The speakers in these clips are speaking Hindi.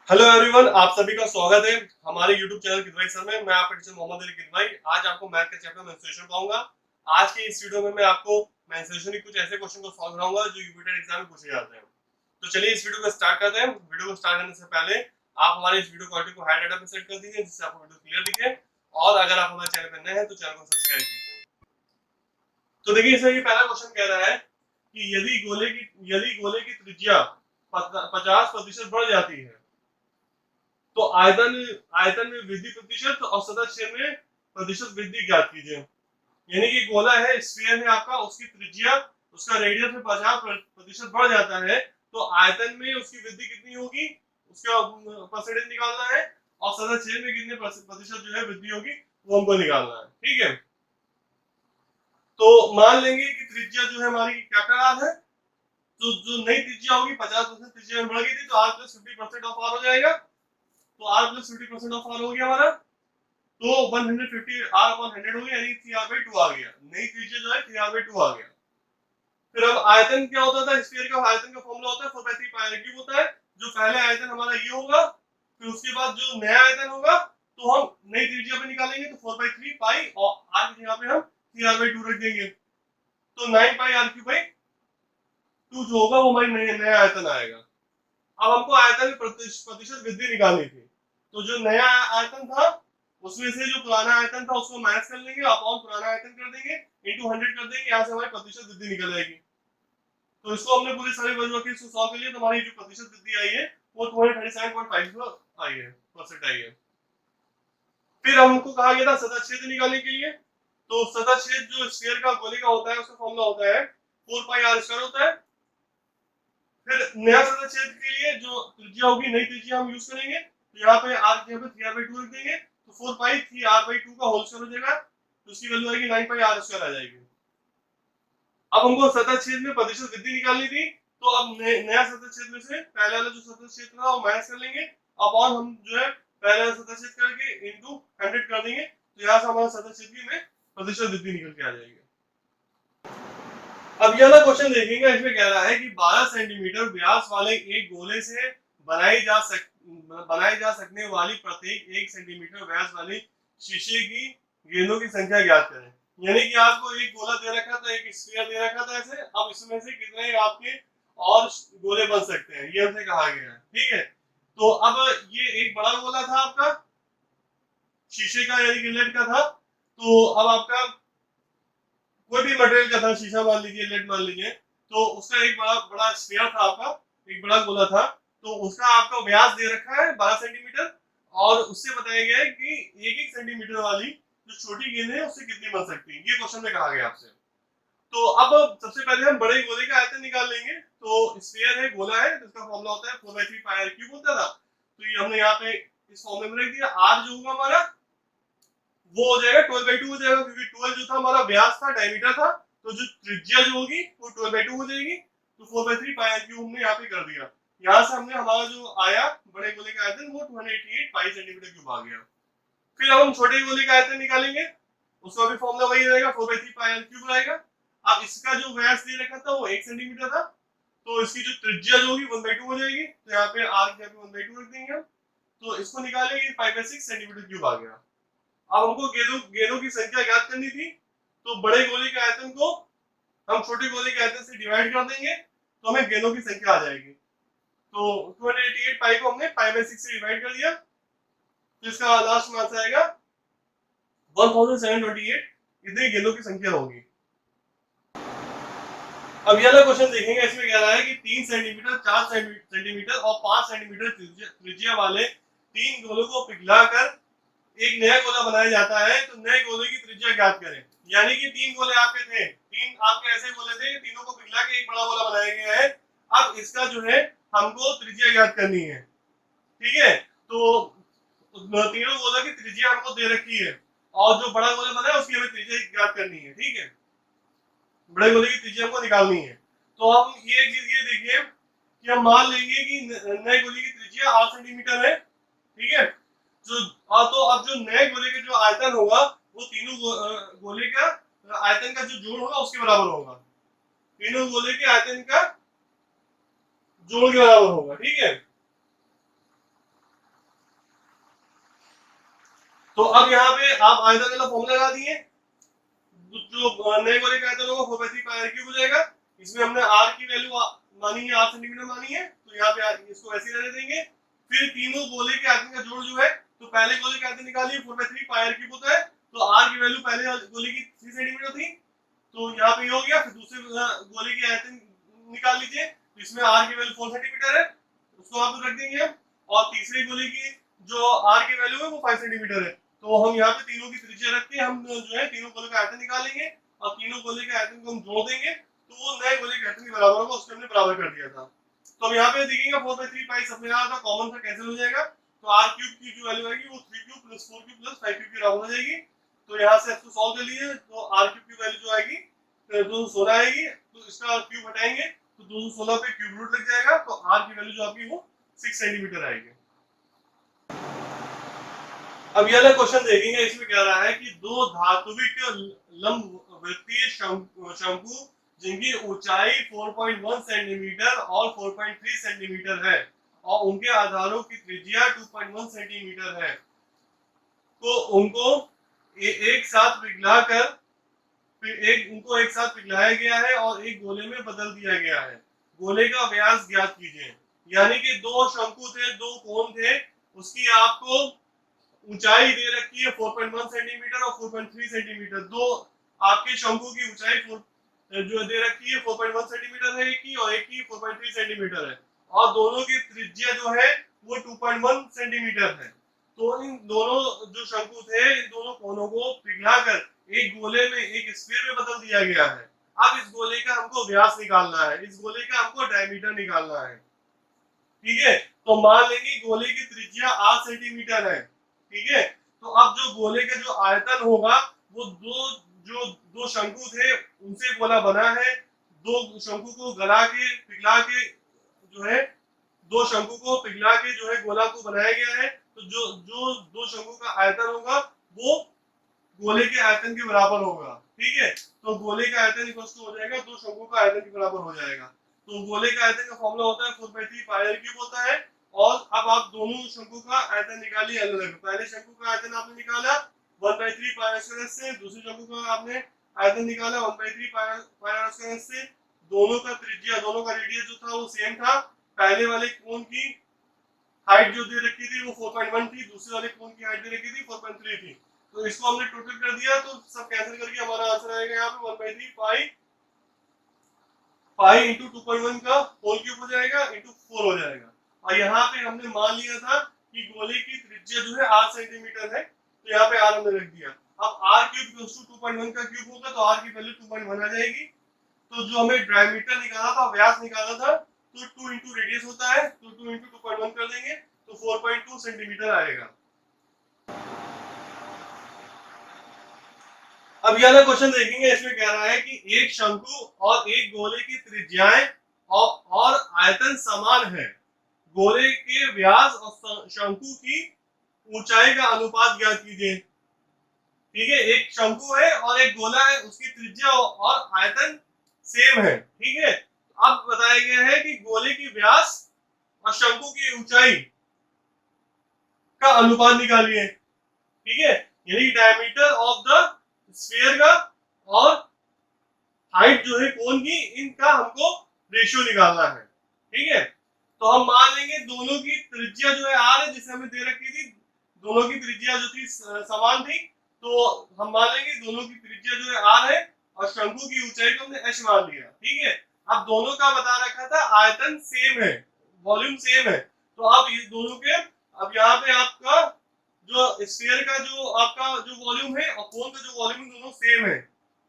हेलो एवरीवन, आप सभी का स्वागत है हमारे यूट्यूब चैनल किदवाई सर में। मैं आपका टीचर मोहम्मद अली किदवाई आज आपको मैथ का चैप्टर मेंस्ट्रुएशन पढ़ाऊंगा। आज के इस वीडियो में मैं आपको मेंस्ट्रुएशन के कुछ ऐसे क्वेश्चन को सॉल्व कराऊंगा जो यूपीटेट एग्जाम में पूछे जाते हैं। तो चलिए इस वीडियो को स्टार्ट करते हैं। वीडियो को स्टार्ट करने से पहले आप हमारे इस वीडियो क्वालिटी को हाई डाटा पे सेट कर दीजिए जिससे आपको वीडियो क्लियर दिखे, और अगर आप हमारे चैनल पर नए हैं तो चैनल को सब्सक्राइब कीजिए। तो देखिए इसमें ये पहला क्वेश्चन कह रहा है कि यदि गोले की त्रिज्या 50% बढ़ जाती है तो आयतन आयतन में वृद्धि प्रतिशत और सतह क्षेत्र में प्रतिशत वृद्धि ज्ञात कीजिए। यानी कि गोला है, स्फीयर है आपका, उसकी त्रिज्या, उसका रेडियस में 50% बढ़ जाता है तो आयतन में उसकी वृद्धि कितनी होगी, उसका परसेंटेज निकालना है, और सतह क्षेत्र में कितने प्रतिशत जो है वृद्धि होगी वो हमको निकालना है। ठीक है, तो मान लेंगे कि त्रिज्या जो है हमारी क्या करार है, तो जो नई त्रिज्या होगी 50% त्रिज्या में बढ़ गई थी तो r प्लस 50% ऑफ आर हो जाएगा। तो r प्लस 50% ऑफ आर हो गया हमारा, तो 150 r अपॉन 100 हो गया, यानी 3r/2 आ गया। नई त्रिज्या जो है 3r/2 आ गया। फिर अब आयतन क्या होता था, स्फीयर का आयतन का फॉर्मूला होता है 4/3 पाई r क्यूब होता है। जो पहले आयतन हमारा ये होगा, फिर उसके बाद जो नया आयतन होगा तो हम नई त्रिज्या पे निकालेंगे, तो 4/3 पाई और r की जगह पे हम 3r/2 रख देंगे, तो 9 पाई r क्यूब बाई 2 जो होगा वो हमारी नया आयतन आएगा। अब हमको आयतन में प्रतिशत वृद्धि निकालनी थी, तो जो नया आयतन था उसमें से जो पुराना आयतन था उसको माइनस कर लेंगे, अपॉन पुराना आयतन कर देंगे, इनटू 100 कर देंगे, यहाँ से हमारी प्रतिशत वृद्धि निकल आएगी। तो इसको हमने पूरे सारे वर्गों के इसको सॉल्व कर लिया, तो हमारी जो प्रतिशत वृद्धि आई है वो 237.5 आई है, परसेंट आई है। फिर हमको कहा गया था सतह क्षेत्र निकालने के लिए, तो सतह क्षेत्र जो स्फीयर का गोले का होता है उसका फॉर्मूला होता है 4 पाई r स्क्वायर होता है। फिर नया सतह क्षेत्र के लिए जो त्रिज्या होगी, नई त्रिज्या हम यूज करेंगे, तो यहाँ पे r की जगह 3r/2 रख देंगे, तो 4 पाई 3r/2 का होल स्क्वायर हो जाएगा, तो उसकी वैल्यू आएगी 9 पाई r स्क्वायर आ जाएगी। अब हमको सतह क्षेत्र में प्रतिशत वृद्धि निकालनी थी, तो अब नया सतह क्षेत्र में से पहले वाला जो सतह क्षेत्र था वो माइनस कर लेंगे, अपॉन हम जो है पहले वाला सतह क्षेत्र करके इनटू 100 कर देंगे, तो यहाँ से हमारा सतह क्षेत्र में प्रतिशत वृद्धि निकल के आ जाएगी। अब यह क्वेश्चन देखेंगे, इसमें कह रहा है कि 12 सेंटीमीटर व्यास वाले एक गोले से बनाई जा सकने वाली प्रत्येक 1 सेंटीमीटर व्यास वाली शीशे की गेंदों की संख्या ज्ञात करें। यानी कि आपको एक गोला दे रखा था, एक स्फीयर दे रखा था ऐसे, अब इसमें से कितने आपके और गोले बन सकते हैं ये हमसे कहा गया है। ठीक है, तो अब ये एक बड़ा गोला था आपका शीशे का, यानी कि लेड का था, तो अब आपका कोई भी मटेरियल का था, शीशा मान लीजिए, लेड मान लीजिए, तो उसका एक बड़ा बड़ा स्फीयर था आपका, एक बड़ा गोला था, तो उसका आपका व्यास दे रखा है 12 सेंटीमीटर, और उससे बताया गया है कि 1-1 सेंटीमीटर वाली जो छोटी गेंद है उससे कितनी बन सकती है, ये क्वेश्चन में कहा गया आपसे। तो अब सबसे पहले हम बड़े गोले का आयतन निकाल लेंगे। तो स्फीयर है, गोला है, तो इसका फॉर्मूला होता है 4/3 पाई r क्यूब होता था, तो ये हमने यहाँ पे इस फॉर्मूले में रख दिया। r जो होगा हमारा वो हो जाएगा 12/2 हो जाएगा, क्योंकि 12 जो था हमारा व्यास था, डायमीटर था, तो जो त्रिज्या जो होगी वो 12/2 हो जाएगी, तो 4/3 पाई क्यूब हमने यहाँ पे कर दिया। यहाँ से हमने हमारा जो आया बड़े गोले का आयतन वो 288 पाई सेंटीमीटर क्यूब आ गया। फिर अब हम छोटे गोले का आयतन निकालेंगे, उसका भी फॉर्मूला वही रहेगा, 4/3 पाई क्यूब रहेगा। अब इसका जो व्यास दे रखा था वो 1 सेंटीमीटर था, तो इसकी जो त्रिज्या जो होगी 1/2 हो जाएगी, तो यहाँ पे r की जगह 1/2 रख देंगे हम, तो इसको निकालेंगे 5/6 सेंटीमीटर क्यूब आ गया। अब हमको गेंदों गेंदों की संख्या ज्ञात करनी थी, तो बड़े गोले के आयतन को हम छोटे गोले के आयतन से डिवाइड कर देंगे, तो हमें गेंदों की संख्या आ जाएगी। तो 288 पाई को हमने पाई बाय 6 से डिवाइड कर दिया, तो इसका लास्ट में आंसर आएगा 1728, इतनी गेंदों की संख्या होगी। अब ये वाला क्वेश्चन देखेंगे, इसमें कह रहा है कि 3 सेंटीमीटर, 4 सेंटीमीटर और 5 सेंटीमीटर त्रिज्या वाले 3 गोलों को पिघलाकर एक नया गोला बनाया जाता है, तो नए गोले की त्रिज्या ज्ञात करें। यानी कि 3 गोले आपके थे, 3 आपके ऐसे गोले थे, तीनों को पिघला के एक बड़ा गोला बनाया गया है। अब इसका जो है हमको त्रिज्या ज्ञात करनी है। ठीक है, तो तीनों गोलों की त्रिज्या हमको दे रखी है, और जो बड़ा गोला बना है उसकी हमें त्रिज्या ज्ञात करनी है। ठीक है, बड़े गोले की त्रिज्या हमको निकालनी है। तो हम ये एक चीज ये देखिए कि हम मान लेंगे कि नए गोले की त्रिज्या 8 सेंटीमीटर है। ठीक है, जो तो अब जो नए गोले का जो आयतन होगा वो तीनों गोले का आयतन का जो जोड़ होगा उसके बराबर होगा, तीनों गोले के आयतन का जोड़ के बराबर होगा। ठीक है, तो अब यहाँ पे आप आयतन वाला फॉर्मूला लगा दिए, जो नए गोले का आयतन होगा 4/3 पाई आर क्यूब हो जाएगा। इसमें हमने आर की वैल्यू मानी है, 8 सेंटीमीटर मानी है, तो यहाँ पे इसको ऐसे रहने देंगे। फिर तीनों गोले के आयतन का जोड़ जो है, तो पहले गोले का आयतन निकालिए 4/3 पाई आर क्यूब होता है, तो आर की वैल्यू पहले गोले की 3 सेंटीमीटर थी, तो यहाँ पे ये हो गया। फिर दूसरे गोले की आयतन निकाल लीजिए, तो इसमें आर की वैल्यू 4 सेंटीमीटर है, उसको आप रख देंगे हम। और तीसरे गोले की जो आर की वैल्यू है वो 5 सेंटीमीटर है, तो हम यहाँ पे तीनों की त्रिज्या रख के हम जो है तीनों गोले का आयतन निकालेंगे और तीनों गोले के आयतन को हम जोड़ देंगे, तो वो नए गोले के आयतन के बराबर होगा, उसको हमने बराबर कर दिया था। तो अब यहाँ पे देखेंगे 4/3 पाई सब में था, कॉमन सा कैंसिल हो जाएगा, तो आर क्यूब की जो वैल्यू आएगी वो 3 cube plus 4 cube plus 5 cube के बराबर हो जाएगी। तो यहाँ से इसको सॉल्व कर लीजिए, तो आर क्यूब की वैल्यू जो आएगी 216 आएगी, तो इसका क्यूब हटाएंगे तो 216 पे क्यूब रूट लग जाएगा, तो आर की वैल्यू जो आपकी वो 6 सेंटीमीटर आएगी। अब ये वाला क्वेश्चन देखेंगे, इसमें कह रहा है कि दो धात्विक लंबवृत्तीय शंकु जिनकी ऊंचाई 4.1 सेंटीमीटर और 4.3 सेंटीमीटर है और उनके आधारों की त्रिज्या 2.1 सेंटीमीटर है, तो उनको एक साथ पिघलाकर उनको एक साथ पिघलाया गया है और एक गोले में बदल दिया गया है। गोले का व्यास ज्ञात कीजिए। यानी कि दो शंकु थे, दो कोण थे, उसकी आपको ऊंचाई दे रखी है 4.1 सेंटीमीटर और 4.3 सेंटीमीटर। दो आपके शंकु की ऊंचाई जो दे रखी है 4.1 सेंटीमीटर है एक की, और एक की 4.3 सेंटीमीटर है, और दोनों की त्रिज्या जो है वो 2.1 सेंटीमीटर है। तो इन दोनों जो शंकु थे, इन दोनों कोनों को पिघलाकर एक गोले में, एक स्फीयर में बदल दिया गया है। अब इस गोले का हमको व्यास निकालना है, इस गोले का हमको डायमीटर निकालना है, ठीक है। तो मान लेंगे गोले की त्रिज्या 8 सेंटीमीटर है, ठीक है। तो अब जो गोले का जो आयतन होगा वो दो शंकु थे उनसे गोला बना है, दो शंकु को गला के पिघला के जो है, दो शंकु को पिघला के जो है गोला को बनाया गया है, तो जो जो दो शंकु का आयतन होगा वो गोले के आयतन के बराबर होगा, ठीक है। तो गोले का आयतन इक्वल हो जाएगा दो शंकु का आयतन के बराबर हो जाएगा। तो गोले का आयतन का फॉर्मूला होता है 4/3 पाई आर क्यूब होता है। और अब आप दोनों शंकु का आयतन निकालिए अलग अलग। पहले शंकु का आयतन आपने निकाला 1/3 पाई आर स्क्वायर से, दूसरे शंकु का आपने आयतन निकाला 1/3 पाई आर स्क्वायर से। दोनों का त्रिज्या, दोनों का रेडियस जो था वो सेम था। पहले वाले कोण की हाइट जो दे रखी थी वो 4.1 थी, दूसरे वाले कोण की हाइट दे रखी थी 4.3 थी। तो इसको हमने टोटल कर दिया, तो सब कैंसिल करके हमारा आंसर आएगा यहाँ पे 1/3 पाई इंटू 2.1 का होल क्यूब हो जाएगा इंटू 4 हो जाएगा। और यहाँ पे हमने मान लिया था कि गोले की त्रिज्या जो है 8 सेंटीमीटर है, तो यहाँ पे आर हमने रख दिया। अब आर क्यूब इक्वल्स टू 2.1 का क्यूब होगा, तो आर की वैल्यू 2.1 आ जाएगी। तो जो हमें डायमीटर निकाला था, व्यास निकाला था, तो 2 इंटू रेडियस होता है, तो 2 इंटू 2.1 कर देंगे तो 4.2 सेंटीमीटर आएगा। अब यह क्वेश्चन देखेंगे, इसमें कह रहा है कि एक शंकु और एक गोले की त्रिज्याएं और आयतन समान है। गोले के व्यास और शंकु की ऊंचाई का अनुपात ज्ञात कीजिए। ठीक है, एक शंकु है और एक गोला है, उसकी त्रिज्या और आयतन सेम है, ठीक है। अब बताया गया है कि गोले की व्यास और शंकु की ऊंचाई का अनुपात निकालिए, ठीक है। यानी डायमीटर ऑफ द स्फीयर का और हाइट जो है कोन की, इनका हमको रेशियो निकालना है, ठीक है। तो हम मान लेंगे दोनों की त्रिज्या जो है आर है, जिसे हमें दे रखी थी, दोनों की त्रिज्या जो थी समान थी, तो हम मान लेंगे दोनों की त्रिज्या जो है आर है और शंकु की ऊंचाई को हमने एच मान लिया, ठीक है। अब दोनों का बता रखा था आयतन सेम है, वॉल्यूम सेम है, तो अब ये दोनों के, अब यहाँ पे आपका जो स्फीयर का जो आपका जो वॉल्यूम है और कोन का जो वॉल्यूम है दोनों सेम है,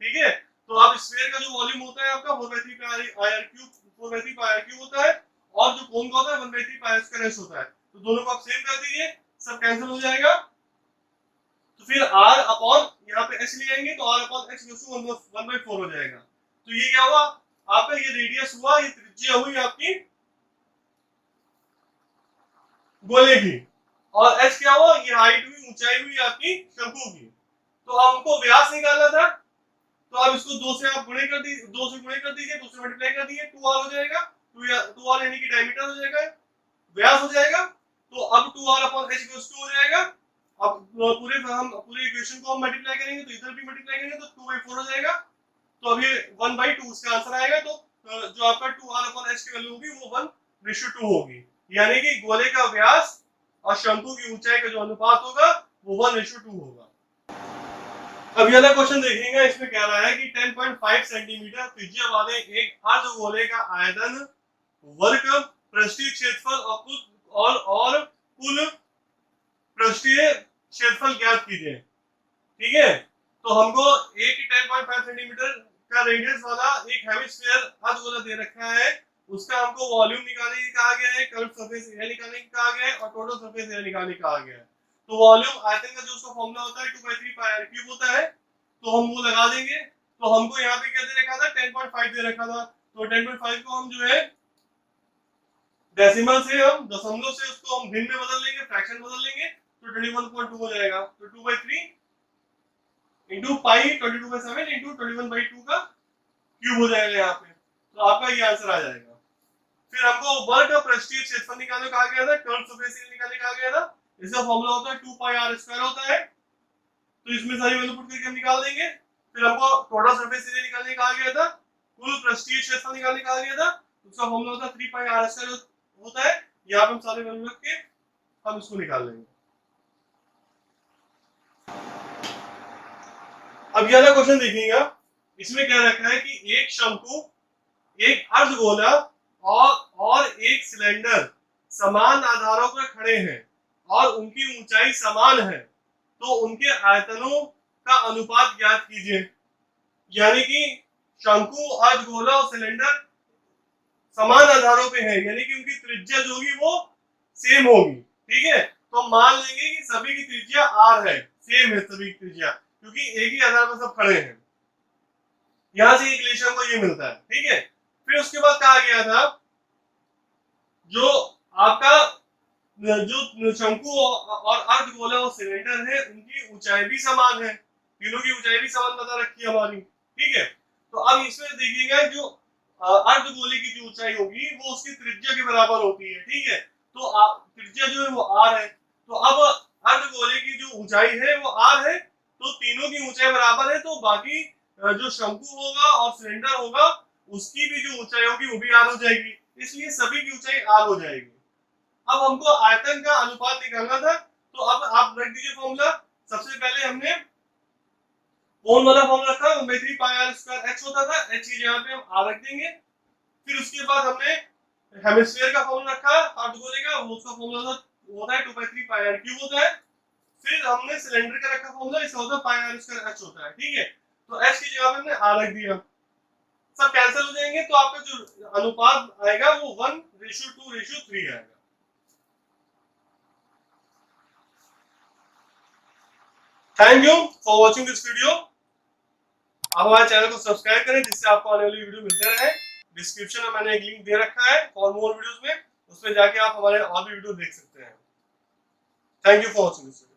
ठीक है। तो अब स्फीयर का जो वॉल्यूम होता है आपका 4/3 pi r cube, 4/3 pi r cube होता है, और जो कोन का होता है 1/3 पाई आर स्क्वायर एस होता है। तो दोनों को आप सेम कर दीजिए, सब कैंसिल हो जाएगा। तो फिर r अपॉन यहाँ पे h ले आएंगे, तो r upon h equals to 1/4 हो जाएगा। तो ये क्या हुआ आपका, ये रेडियस हुआ, ये त्रिज्या हुई आपकी गोले की, और h क्या हुआ, ये हाइट हुई, ऊंचाई हुई आपकी शंकु की। तो हमको व्यास निकालना था, तो अब इसको 2 से आप गुणे कर दीजिए, 2 से गुणे कर दीजिए, 2 से मल्टीप्लाई कर दीजिए, 2r हो जाएगा, 2r यानी कि डायमीटर हो जाएगा, व्यास हो जाएगा। तो अब 2r upon h equals to हो जाएगा अब पूरे इक्वेशन को हम मल्टीप्लाई करेंगे तो इधर भी मल्टीप्लाई करेंगे तो 2/4 हो जाएगा। तो अब ये 1/2 इसका आंसर आएगा। तो जो आपका 2r/h की वैल्यू होगी वो 1:2 होगी, यानी कि गोले का व्यास और शंकु की ऊंचाई का जो अनुपात होगा वो 1:2 होगा। अब ये वाला क्वेश्चन देखेंगे, इसमें कह रहा है कि 10.5 सेंटीमीटर त्रिज्या वाले एक अर्धगोले का आयतन, वर्ग, पृष्ठीय क्षेत्रफल और कुल पृष्ठीय क्षेत्रफल ज्ञात कीजिए। ठीक है, तो हमको एक 10.5 सेंटीमीटर का रेडियस वाला एक हेमिस्फीयर अर्धगोला दे रखा है, उसका हमको वॉल्यूम निकालने की कहा गया है, कर्व सरफेस एरिया निकालने की कहा गया है और टोटल सरफेस एरिया निकालने की कहा गया है। तो वॉल्यूम आयतन का जो उसका फॉर्मूला होता है 2/3 पाई r क्यूब होता है, तो हम वो लगा देंगे। तो हमको यहाँ पे क्या दे रखा था, 10.5 दे रखा था, तो 10.5 को हम जो है डेसिमल से, हम दशमलव से उसको हम भिन्न में बदल लेंगे, फ्रैक्शन बदल लेंगे, तो 21.2 हो जाएगा। तो 2/3 इंटू पाई 22/7 इंटू 21/2 का क्यूब हो जाएगा यहाँ पे। तो आपका ये आंसर आ जाएगा। फिर हमको वर्ग का पृष्ठीय क्षेत्रफल निकालने कहा गया था, कर्व सरफेस एरिया निकालने कहा गया था। इसका फॉर्मूला होता है 2πr² होता है, तो इसमें सारी वैल्यू पुट करके हम निकाल देंगे। फिर हमको टोटल सरफेस एरिया निकालने कहा गया था, कुल पृष्ठीय क्षेत्रफल निकालने कहा गया था, उसका फॉर्मूला होता है 3πr² होता है। यहाँ पे हम सारे वैल्यू रख के हम इसको निकाल लेंगे। अब ये वाला क्वेश्चन देखिएगा, इसमें क्या रखा है कि एक शंकु, एक अर्धगोला और एक सिलेंडर समान आधारों पर खड़े हैं और उनकी ऊंचाई समान है, तो उनके आयतनों का अनुपात ज्ञात कीजिए। यानी कि शंकु, अर्धगोला और सिलेंडर समान आधारों पे है, यानी कि उनकी त्रिज्या जो होगी वो सेम होगी। ठीक है, तो मान लेंगे कि सभी की त्रिज्या r है, सेम है सभी की त्रिज्या, क्योंकि एक ही आधार पर सब खड़े हैं। यहां से इक्वेशन को ये मिलता है। ठीक है, फिर उसके बाद कहा गया था जो आपका जो शंकु और अर्धगोला और सिलेंडर है उनकी ऊंचाई भी समान है, तीनों की ऊंचाई भी समान बता रखी है हमारी। ठीक है, तो अब इसमें देखिएगा जो अर्धगोले की जो ऊंचाई होगी वो उसकी त्रिज्या के बराबर होती है। ठीक है, तो त्रिज्या जो है वो r है, तो अब अर्धगोले की जो ऊंचाई है वो r है, तो तीनों की ऊंचाई बराबर है, तो बाकी जो शंकु होगा और सिलेंडर होगा उसकी भी जो ऊंचाई होगी वो भी r हो जाएगी, इसलिए सभी की ऊंचाई r हो जाएगी। अब हमको आयतन का अनुपात निकालना था, तो अब आप रख दीजिए फॉर्मूला। सबसे पहले हमने कौन वाला फॉर्मूला रखा, 1/3πr² h होता था, h की जगह पे हम r रख देंगे। फिर उसके बाद हमने हेमिस्फीयर का फॉर्मूला रखा अर्धगोले का, वो उसका फॉर्मूला होता है 2/3πr क्यूब होता है। फिर हमने सिलेंडर का रखा फॉर्मूला, इसका होता है πr² h होता है। ठीक है, तो h की जगह पे हमने r रख दिया, सब कैंसिल हो जाएंगे, तो आपका जो अनुपात आएगा वो 1:2:3 आएगा। Thank you for watching this video. आप हमारे चैनल को सब्सक्राइब करें जिससे आपको आने वाली वीडियो मिलते रहे। डिस्क्रिप्शन में मैंने एक लिंक दे रखा है फॉर मोर वीडियोस में, उसमें जाके आप हमारे और भी वीडियो देख सकते हैं। Thank you for watching this video.